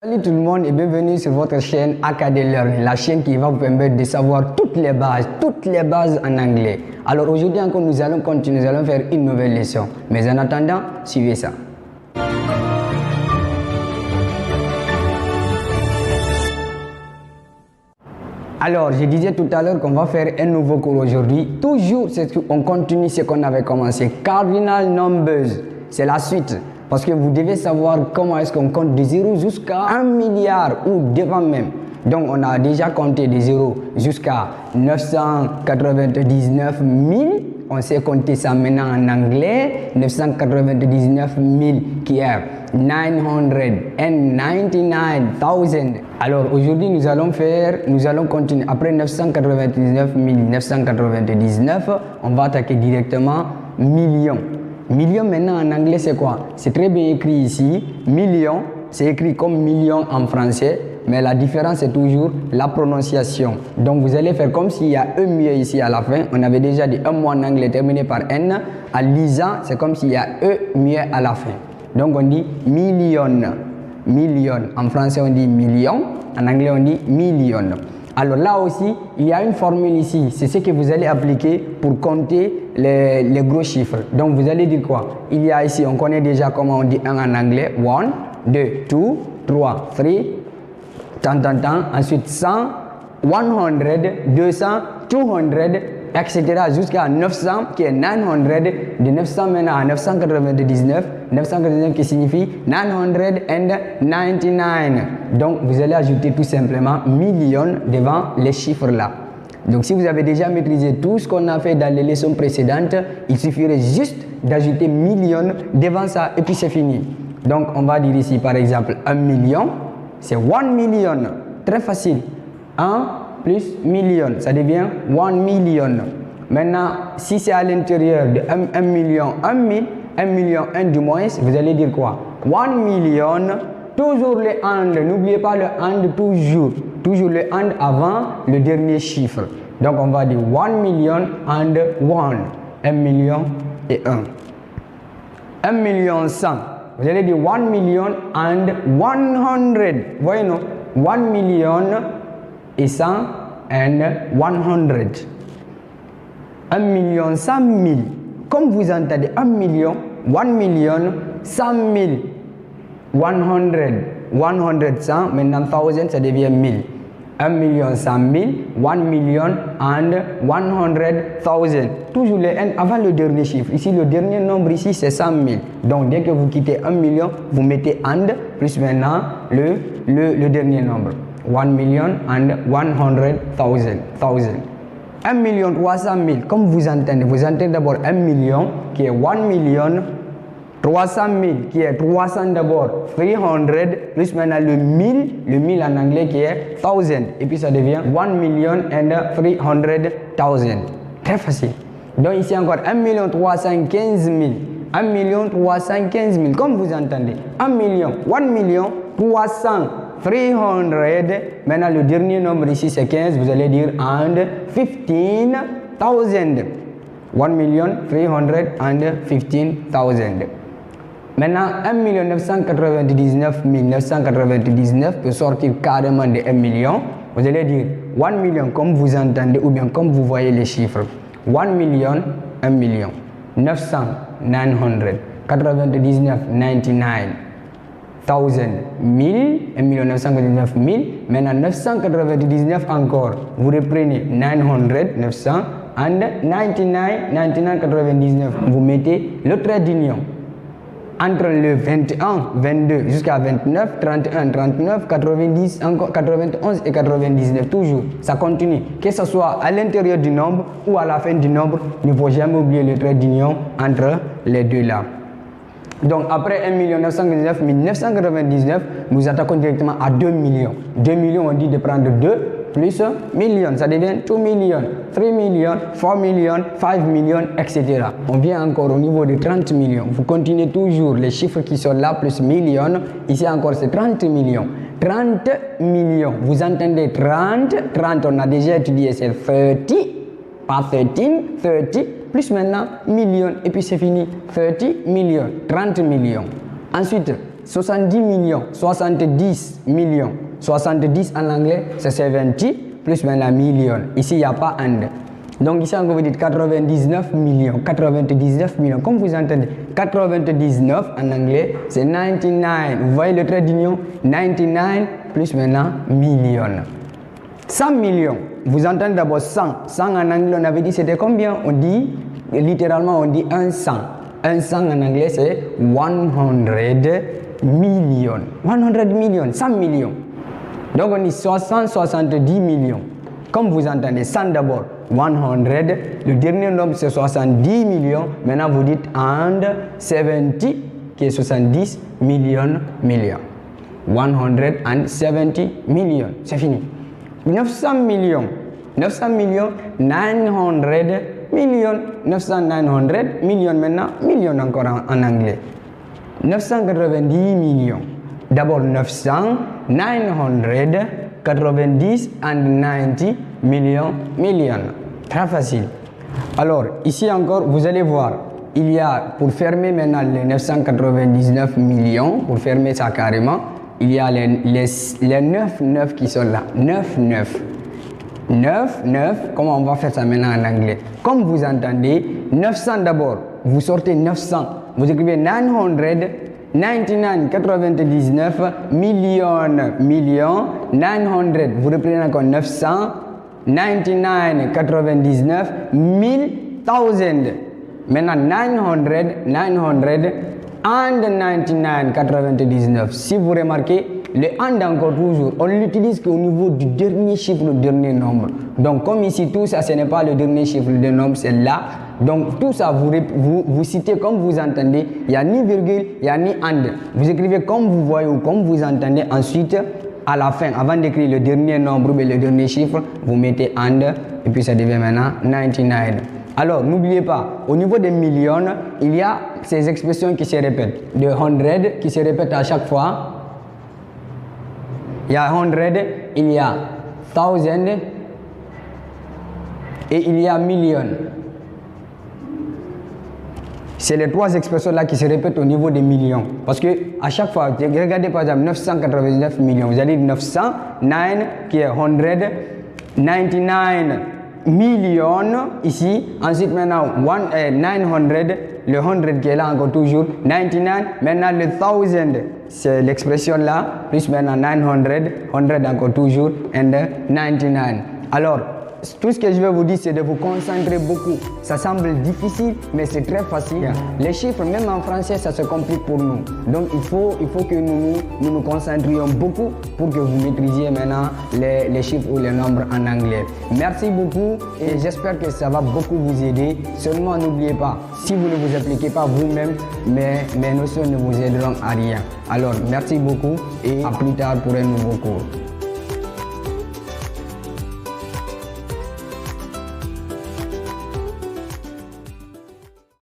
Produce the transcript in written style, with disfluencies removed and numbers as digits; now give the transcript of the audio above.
Salut tout le monde et bienvenue sur votre chaîne Academy Learning, la chaîne qui va vous permettre de savoir toutes les bases en anglais. Alors aujourd'hui encore nous allons continuer, nous allons faire une nouvelle leçon. Mais en attendant, suivez ça. Alors, je disais tout à l'heure qu'on va faire un nouveau cours aujourd'hui. Toujours, on continue ce qu'on avait commencé. Cardinal numbers, c'est la suite. Parce que vous devez savoir comment est-ce qu'on compte de 0 jusqu'à 1 milliard ou devant même. Donc, on a déjà compté de 0 jusqu'à 999 000. On sait compter ça maintenant en anglais. 999 000 qui est 999 000. Alors aujourd'hui nous allons continuer. Après 999 999, on va attaquer directement millions. Million maintenant en anglais c'est quoi? C'est très bien écrit ici. Million, c'est écrit comme million en français. Mais la différence c'est toujours la prononciation. Donc vous allez faire comme s'il y a un muet ici à la fin. On avait déjà dit un mot en anglais terminé par N. En lisant, c'est comme s'il y a E muet à la fin. Donc on dit million. Million. En français on dit million. En anglais on dit million. Alors là aussi, il y a une formule ici. C'est ce que vous allez appliquer pour compter les gros chiffres. Donc vous allez dire quoi? Il y a ici, on connaît déjà comment on dit 1 en anglais. 1, 2, 2, 3, 3. Tant. Ensuite 100, 100, 200, 200, etc. jusqu'à 900 qui est 900. De 900 maintenant à 999. 999 qui signifie 999. Donc vous allez ajouter tout simplement million devant les chiffres là. Donc si vous avez déjà maîtrisé tout ce qu'on a fait dans les leçons précédentes, il suffirait juste d'ajouter million devant ça et puis c'est fini. Donc on va dire ici par exemple 1 million. C'est 1 million. Très facile. 1 plus million. Ça devient 1 million. Maintenant, si c'est à l'intérieur de 1 million, 1 000, 1 million, 1 du moins, vous allez dire quoi? 1 million. Toujours le and. N'oubliez pas le and toujours. Toujours le and avant le dernier chiffre. Donc on va dire 1 million and 1. 1 million et 1. 1 million 100. Vous allez dire 1 million and 100. Voyez non? 1 million et 100 and 100. 1 million 100 000. Comme vous entendez 1 million, 1 million 100 000. 100. 100, maintenant 1000 ça devient 1000. 1 million 100 000, 1 million and 100,000. Toujours le N avant le dernier chiffre. Ici, le dernier nombre ici, c'est 100 000. Donc, dès que vous quittez 1 million, vous mettez and plus maintenant le dernier nombre. 1 million and 100,000. 1 million 300 000. Comme vous entendez d'abord 1 million qui est 1 million 300 000 qui est 300 d'abord, 300 plus maintenant le 1000 en anglais qui est 1000 et puis ça devient 1 million and 300,000. Très facile. Donc ici encore 1 million 315 000. 1 million 315 000 comme vous entendez. 1 million 300 300. Maintenant le dernier nombre ici c'est 15. Vous allez dire and 15,000. 1 million 315,000. Maintenant, 1 999 999 peut sortir carrément de 1 million. Vous allez dire 1 million comme vous entendez ou bien comme vous voyez les chiffres. 1 million, 1 million. 900, 900. 99, 99. 1000, 1000, 1 999 000. Maintenant, 999 encore. Vous reprenez 900, 900 and 99, 99, 99. Vous mettez le trait d'union. Entre le 21, 22 jusqu'à 29, 31, 39, 90, encore 91 et 99, toujours. Ça continue. Que ce soit à l'intérieur du nombre ou à la fin du nombre, il ne faut jamais oublier le trait d'union entre les deux là. Donc après 1 999 999, nous attaquons directement à 2 millions. 2 millions, on dit de prendre 2 plus millions, ça devient 2 millions, 3 millions, 4 millions, 5 millions, etc. On vient encore au niveau de 30 millions. Vous continuez toujours les chiffres qui sont là plus millions. Ici encore c'est 30 millions. 30 millions. Vous entendez 30, 30 on a déjà étudié, c'est 30, pas 13, 30, plus maintenant millions et puis c'est fini. 30 millions, 30 millions. Ensuite, 70 millions, 70 millions. 70 en anglais, c'est 70 plus maintenant millions. Ici, il n'y a pas and. Donc ici, on vous dites 99 millions. 99 millions. Comme vous entendez, 99 en anglais, c'est 99. Vous voyez le trait d'union? 99 plus maintenant millions. 100 millions. Vous entendez d'abord 100. 100 en anglais, on avait dit c'était combien? On dit, littéralement, on dit un 100. Un 100 en anglais, c'est 100 millions. 100 millions, 100 millions. Donc on dit 70 millions. Comme vous entendez, 100 d'abord, 100. Le dernier nombre, c'est 70 millions. Maintenant, vous dites and 70, qui est 70 millions. 170 millions. C'est fini. 900 millions. 900 millions, 900 millions. 900 millions maintenant, millions encore en anglais. 990 millions. D'abord 900, 990 and 90 millions. Très facile. Alors, ici encore, vous allez voir, il y a, pour fermer maintenant les 999 millions, pour fermer ça carrément, il y a les 9 qui sont là. 9, comment on va faire ça maintenant en anglais? Comme vous entendez, 900 d'abord, vous sortez 900, vous écrivez 999 millions, 900, vous reprenez encore 900, 99, 1000, 1000. Maintenant 900 and 99. Si vous remarquez, le and encore toujours, on l'utilise qu'au niveau du dernier chiffre, le dernier nombre. Donc comme ici tout ça, ce n'est pas le dernier chiffre de nombre, c'est là. Donc tout ça, vous citez comme vous entendez, il n'y a ni virgule, il n'y a ni and. Vous écrivez comme vous voyez ou comme vous entendez. Ensuite, à la fin, avant d'écrire le dernier nombre ou le dernier chiffre, vous mettez and et puis ça devient maintenant 99. Alors, n'oubliez pas, au niveau des millions, il y a ces expressions qui se répètent. De 100 qui se répètent à chaque fois. Il y a 100, il y a 1000 et il y a million. C'est les trois expressions-là qui se répètent au niveau des millions. Parce que à chaque fois, regardez par exemple 999 millions. Vous allez dire 900, 9 qui est 100, 99 millions ici. Ensuite maintenant 900, le 100 qui est là encore toujours. 99, maintenant le 1000. C'est l'expression là. Plus maintenant 900, 100 encore toujours. And 99. Alors, tout ce que je vais vous dire, c'est de vous concentrer beaucoup. Ça semble difficile, mais c'est très facile. Les chiffres, même en français, ça se complique pour nous. Donc, il faut que nous concentrions beaucoup pour que vous maîtrisiez maintenant les chiffres ou les nombres en anglais. Merci beaucoup et j'espère que ça va beaucoup vous aider. Seulement, n'oubliez pas, si vous ne vous appliquez pas vous-même, mes notions ne vous aideront à rien. Alors, merci beaucoup et à plus tard pour un nouveau cours.